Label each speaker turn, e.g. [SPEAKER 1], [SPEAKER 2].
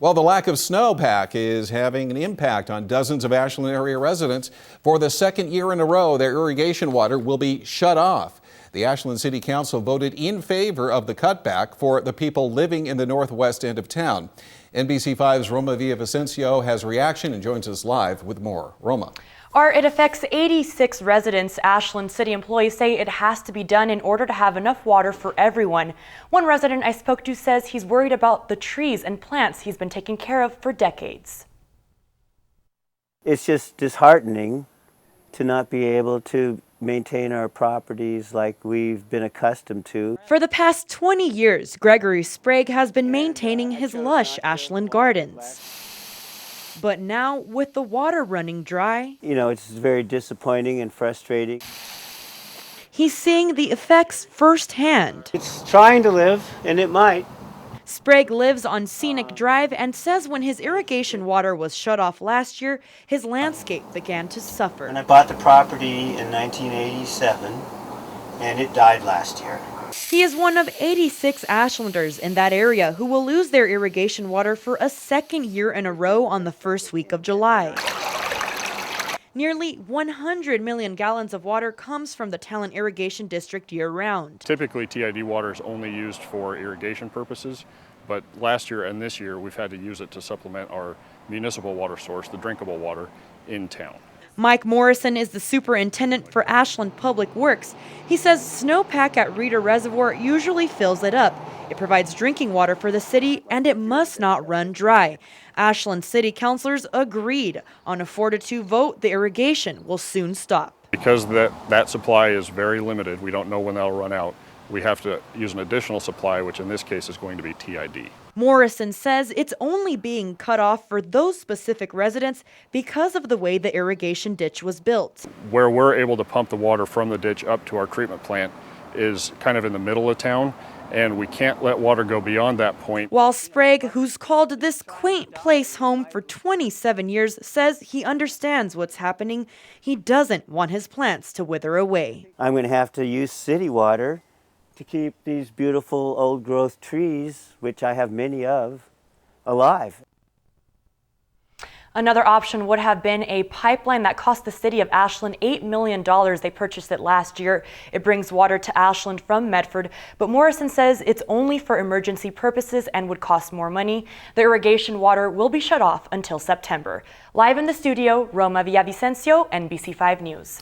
[SPEAKER 1] Well, the lack of snowpack is having an impact on dozens of Ashland area residents. For the second year in a row, their irrigation water will be shut off. The Ashland City Council voted in favor of the cutback for the people living in the northwest end of town. NBC5's Roma Villavicencio has reaction and joins us live with more. Roma.
[SPEAKER 2] It affects 86 residents. Ashland City employees say it has to be done in order to have enough water for everyone. One resident I spoke to says he's worried about the trees and plants he's been taking care of for decades.
[SPEAKER 3] It's just disheartening to not be able to maintain our properties like we've been accustomed to.
[SPEAKER 4] For the past 20 years, Gregory Sprague has been maintaining his lush Ashland gardens. But now, with the water running dry,
[SPEAKER 3] it's very disappointing and frustrating.
[SPEAKER 4] He's seeing the effects firsthand.
[SPEAKER 3] It's trying to live, and it might.
[SPEAKER 4] Sprague lives on Scenic Drive and says when his irrigation water was shut off last year, his landscape began to suffer.
[SPEAKER 3] And I bought the property in 1987, and it died last year.
[SPEAKER 4] He is one of 86 Ashlanders in that area who will lose their irrigation water for a second year in a row on the first week of July. Nearly 100 million gallons of water comes from the Talent Irrigation District year-round.
[SPEAKER 5] Typically, TID water is only used for irrigation purposes, but last year and this year we've had to use it to supplement our municipal water source, the drinkable water, in town.
[SPEAKER 4] Mike Morrison is the superintendent for Ashland Public Works. He says snowpack at Reeder Reservoir usually fills it up. It provides drinking water for the city, and it must not run dry. Ashland City councilors agreed. On a 4-2 vote, the irrigation will soon stop.
[SPEAKER 5] Because that supply is very limited, we don't know when that'll run out. We have to use an additional supply, which in this case is going to be TID.
[SPEAKER 4] Morrison says it's only being cut off for those specific residents because of the way the irrigation ditch was built.
[SPEAKER 5] Where we're able to pump the water from the ditch up to our treatment plant is kind of in the middle of town, and we can't let water go beyond that point.
[SPEAKER 4] While Sprague, who's called this quaint place home for 27 years, says he understands what's happening, he doesn't want his plants to wither away.
[SPEAKER 3] I'm going to have to use city water to keep these beautiful old growth trees, which I have many of, alive.
[SPEAKER 2] Another option would have been a pipeline that cost the city of Ashland $8 million. They purchased it last year. It brings water to Ashland from Medford, but Morrison says it's only for emergency purposes and would cost more money. The irrigation water will be shut off until September. Live in the studio, Roma Villavicencio, NBC5 News.